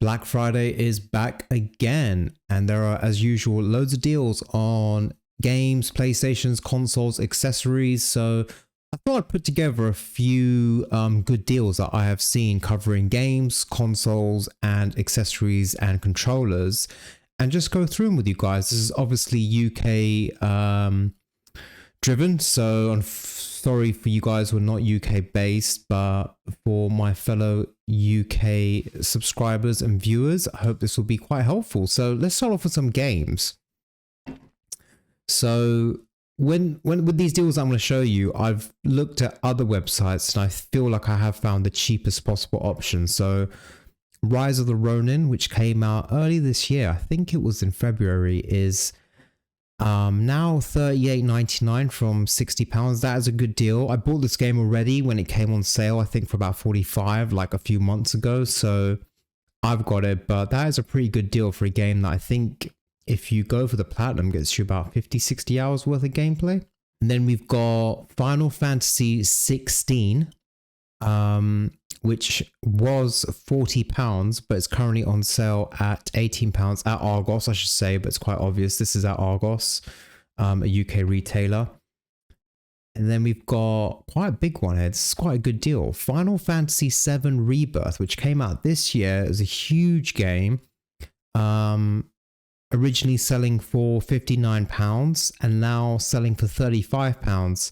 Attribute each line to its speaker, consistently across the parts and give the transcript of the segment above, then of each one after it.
Speaker 1: Black Friday is back again, and there are, as usual, loads of deals on games, PlayStations, consoles, accessories. So I thought I'd put together a few good deals that I have seen covering games, consoles, and accessories and controllers, and just go through them with you guys. This is obviously UK driven, so I'm sorry for you guys who are not UK based, but for my fellow UK subscribers and viewers, I hope this will be quite helpful. So let's start off with some games. So when with these deals I'm going to show you, I've looked at other websites and I feel like I have found the cheapest possible option. So Rise of the Ronin, which came out early this year, I think it was in February, is now $38.99 from £60. That is a good deal. I bought this game already when it came on sale, I think for about 45 like a few months ago, so I've got it. But that is a pretty good deal for a game that I think if you go for the platinum gets you about 50-60 hours worth of gameplay. And then we've got Final Fantasy 16, which was £40, but it's currently on sale at £18 at Argos, I should say, but it's quite obvious. This is at Argos, a UK retailer. And then we've got quite a big one here. This is quite a good deal. Final Fantasy 7 Rebirth, which came out this year. It was a huge game. Originally selling for £59 and now selling for £35.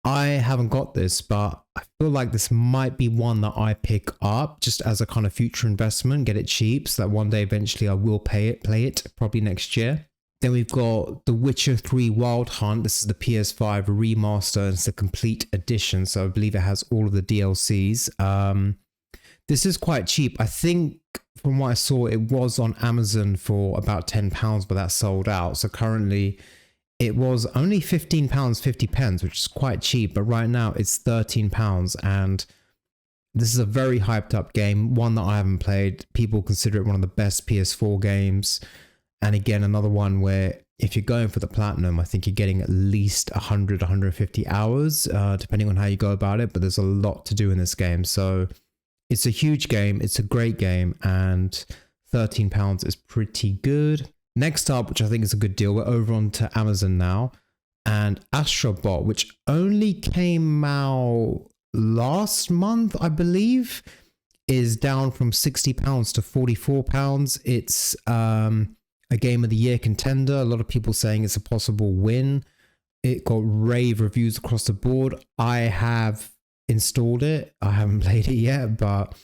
Speaker 1: I haven't got this, but I feel like this might be one that I pick up just as a kind of future investment, get it cheap so that one day eventually I will play it probably next year. Then we've got The Witcher 3 Wild Hunt. This is the PS5 remaster and it's a complete edition, so I believe it has all of the DLCs. This is quite cheap. I think from what I saw, it was on Amazon for about £10, but that sold out. So currently it was only £15.50, which is quite cheap, but right now it's £13, and this is a very hyped up game, one that I haven't played. People consider it one of the best PS4 games, and again, another one where if you're going for the platinum, I think you're getting at least 100-150 hours, depending on how you go about it, but there's a lot to do in this game. So it's a huge game, it's a great game, and £13 is pretty good. Next up, which I think is a good deal, we're over onto Amazon now, and Astrobot, which only came out last month, I believe, is down from £60 to £44. It's a Game of the Year contender. A lot of people saying it's a possible win. It got rave reviews across the board. I have installed it. I haven't played it yet, but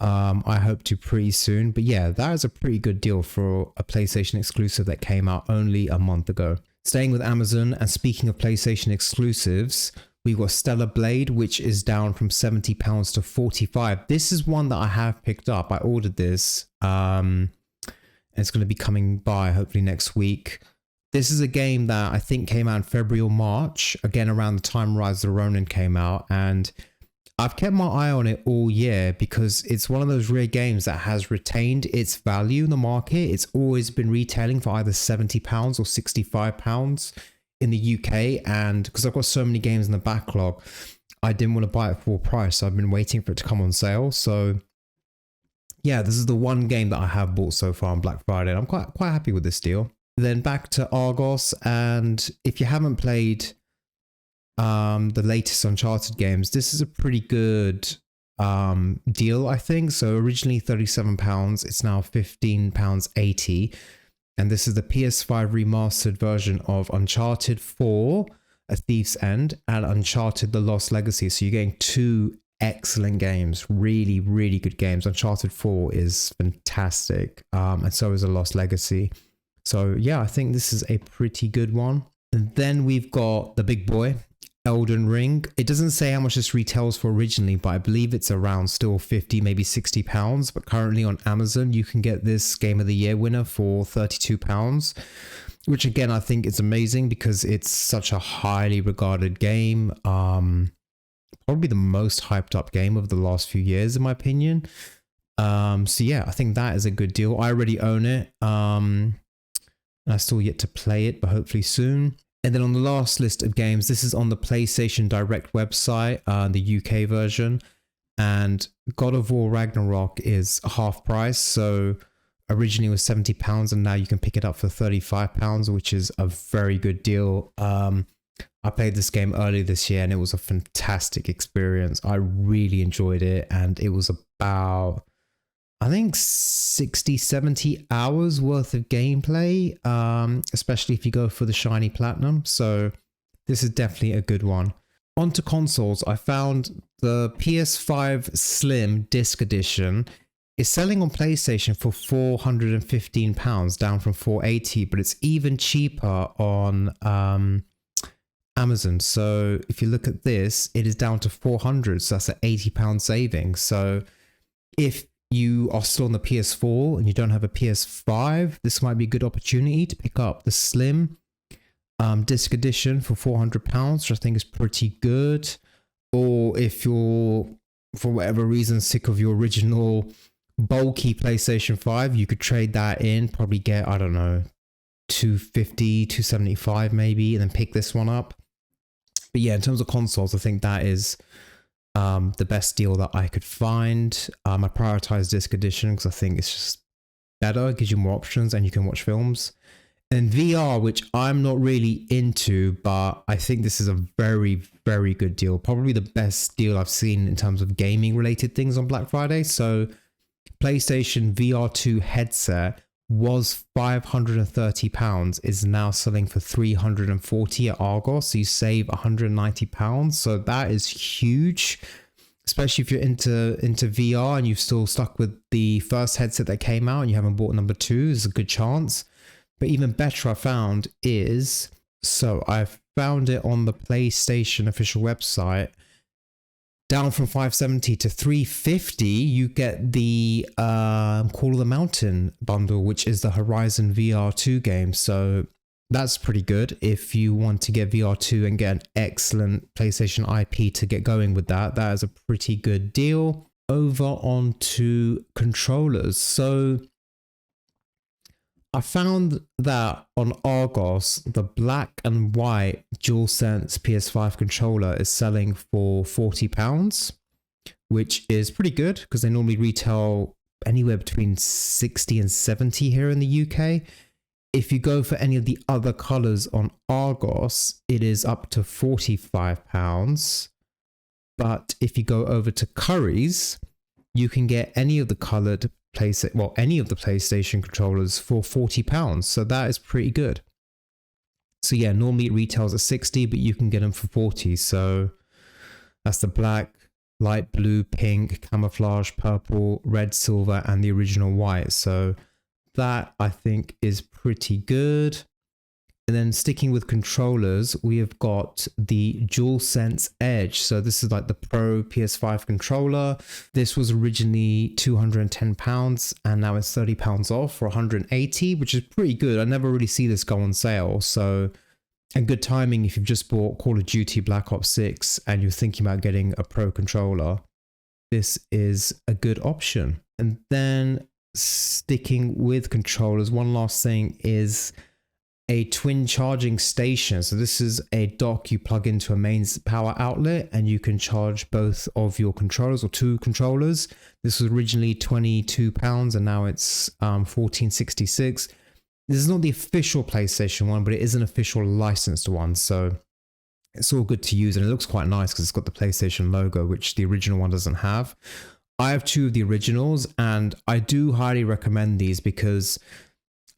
Speaker 1: I hope to pretty soon. But yeah, that is a pretty good deal for a PlayStation exclusive that came out only a month ago. Staying with Amazon, and speaking of PlayStation exclusives, we got Stellar Blade, which is down from £70 to £45. This is one that I have picked up. I ordered this, and it's going to be coming by hopefully next week. This is a game that I think came out in February or March, again around the time Rise of the Ronin came out, and I've kept my eye on it all year because it's one of those rare games that has retained its value in the market. It's always been retailing for either £70 or £65 in the UK, and because I've got so many games in the backlog, I didn't want to buy it full price, so I've been waiting for it to come on sale. So yeah, this is the one game that I have bought so far on Black Friday, and I'm quite happy with this deal. Then back to Argos, and if you haven't played the latest Uncharted games, this is a pretty good deal, I think. So originally £37, it's now £15.80, and this is the PS5 remastered version of Uncharted 4 A Thief's End and Uncharted The Lost Legacy. So you're getting two excellent games, really good games. Uncharted 4 is fantastic, and so is The Lost Legacy. So yeah, I think this is a pretty good one. And then we've got the big boy, Elden Ring. It doesn't say how much this retails for originally, but I believe it's around still 50, maybe £60. But currently on Amazon, you can get this Game of the Year winner for £32, which again, I think is amazing because it's such a highly regarded game. Probably the most hyped up game of the last few years, in my opinion. So yeah, I think that is a good deal. I already own it. And I still yet to play it, but hopefully soon. And then on the last list of games, this is on the PlayStation Direct website, the UK version. and God of War Ragnarok is half price. So originally it was £70 and now you can pick it up for £35, which is a very good deal. I played this game early this year and it was a fantastic experience. I really enjoyed it, and it was about, I think, 60, 70 hours worth of gameplay, especially if you go for the shiny platinum. So this is definitely a good one. Onto consoles, I found the PS5 Slim Disc Edition is selling on PlayStation for £415, down from £480, but it's even cheaper on Amazon. So if you look at this, it is down to 400, so that's an £80 saving. So if you are still on the PS4 and you don't have a PS5, this might be a good opportunity to pick up the Slim Disc Edition for £400, which I think is pretty good. Or if you're, for whatever reason, sick of your original bulky PlayStation 5, you could trade that in, probably get, I don't know, 250, 275 maybe, and then pick this one up. But yeah, in terms of consoles, I think that is the best deal that I could find. I prioritize Disc Edition because I think it's just better, it gives you more options and you can watch films. And VR, which I'm not really into, but I think this is a very, very good deal. Probably the best deal I've seen in terms of gaming related things on Black Friday. So PlayStation VR2 headset was £530, is now selling for £340 at Argos. So you save £190. So that is huge, especially if you're into VR and you've still stuck with the first headset that came out and you haven't bought number 2. There's a good chance. But even better, I found is, so I found it on the PlayStation official website, down from $570 to $350, you get the Call of the Mountain bundle, which is the Horizon VR2 game. So that's pretty good if you want to get VR2 and get an excellent PlayStation IP to get going with that. That is a pretty good deal. Over on to controllers. So I found that on Argos, the black and white DualSense PS5 controller is selling for £40, which is pretty good because they normally retail anywhere between 60 and 70 here in the UK. If you go for any of the other colors on Argos, it is up to £45. But if you go over to Currys, you can get any of the colored any of the PlayStation controllers for £40. So that is pretty good. So yeah, normally it retails at 60, but you can get them for 40. So that's the black, light blue, pink, camouflage, purple, red, silver, and the original white. So that I think is pretty good. And then sticking with controllers, we have got the DualSense Edge. So this is like the Pro PS5 controller. This was originally £210 and now it's £30 off for £180, which is pretty good. I never really see this go on sale. So, and good timing if you've just bought Call of Duty Black Ops 6 and you're thinking about getting a Pro controller. This is a good option. And then sticking with controllers, one last thing is a twin charging station. So this is a dock you plug into a main power outlet and you can charge both of your controllers or 2 controllers. This was originally £22 and now it's $14.66. This is not the official PlayStation one, but it is an official licensed one. So it's all good to use and it looks quite nice because it's got the PlayStation logo, which the original one doesn't have. I have 2 of the originals and I do highly recommend these because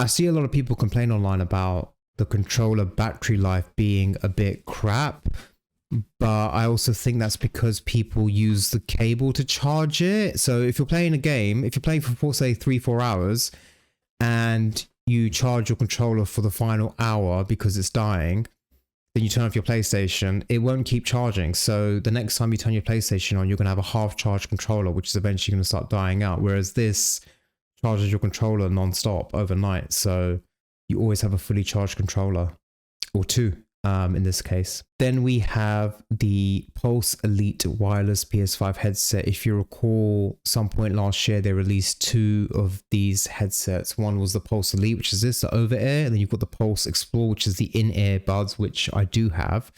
Speaker 1: I see a lot of people complain online about the controller battery life being a bit crap, but I also think that's because people use the cable to charge it. So if you're playing a game, if you're playing for say 3-4 hours and you charge your controller for the final hour because it's dying, then you turn off your PlayStation, it won't keep charging. So the next time you turn your PlayStation on, you're going to have a half charged controller, which is eventually going to start dying out. Whereas this charges your controller non-stop overnight, so you always have a fully charged controller, or 2 in this case. Then we have the Pulse Elite wireless PS5 headset. If you recall, some point last year they released 2 of these headsets. One was the Pulse Elite, which is this, the over-ear, and then you've got the Pulse Explore, which is the in-ear buds, which I do have.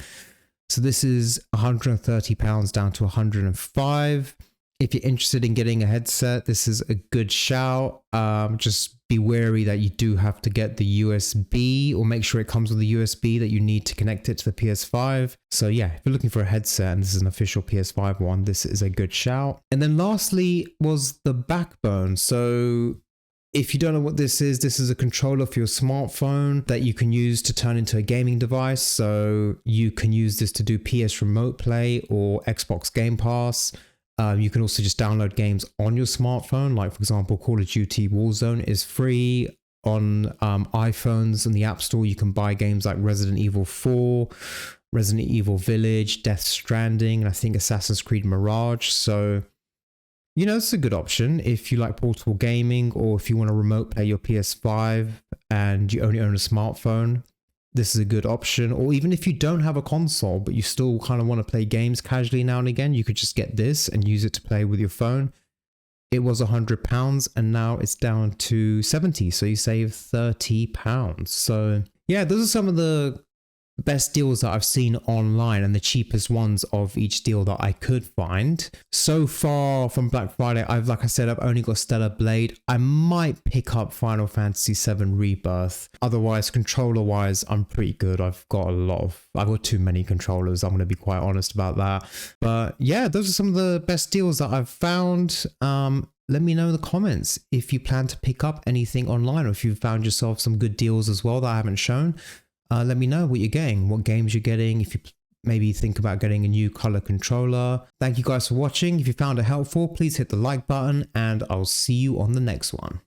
Speaker 1: So this is £130 down to £105. If you're interested in getting a headset, this is a good shout. Just be wary that you do have to get the USB, or make sure it comes with the USB that you need to connect it to the PS5. So yeah, if you're looking for a headset and this is an official PS5 one, this is a good shout. And then lastly was the Backbone. So if you don't know what this is a controller for your smartphone that you can use to turn into a gaming device. So you can use this to do PS Remote Play or Xbox Game Pass. You can also just download games on your smartphone. Like for example, Call of Duty Warzone is free on iPhones. In the App Store, you can buy games like Resident Evil 4, Resident Evil Village, Death Stranding, and I think Assassin's Creed Mirage. So you know, it's a good option if you like portable gaming, or if you want to remote play your PS5 and you only own a smartphone. This is a good option. Or even if you don't have a console, but you still kind of want to play games casually now and again, you could just get this and use it to play with your phone. It was £100 and now it's down to 70. So you save £30. So yeah, those are some of the best deals that I've seen online and the cheapest ones of each deal that I could find. So far from Black Friday, like I said, I've only got Stellar Blade. I might pick up Final Fantasy VII Rebirth. Otherwise, controller wise, I'm pretty good. I've got too many controllers. I'm going to be quite honest about that. But yeah, those are some of the best deals that I've found. Let me know in the comments if you plan to pick up anything online, or if you've found yourself some good deals as well that I haven't shown. Let me know what you're getting, what games you're getting, if you maybe think about getting a new color controller. Thank you guys for watching. If you found it helpful, please hit the like button and I'll see you on the next one.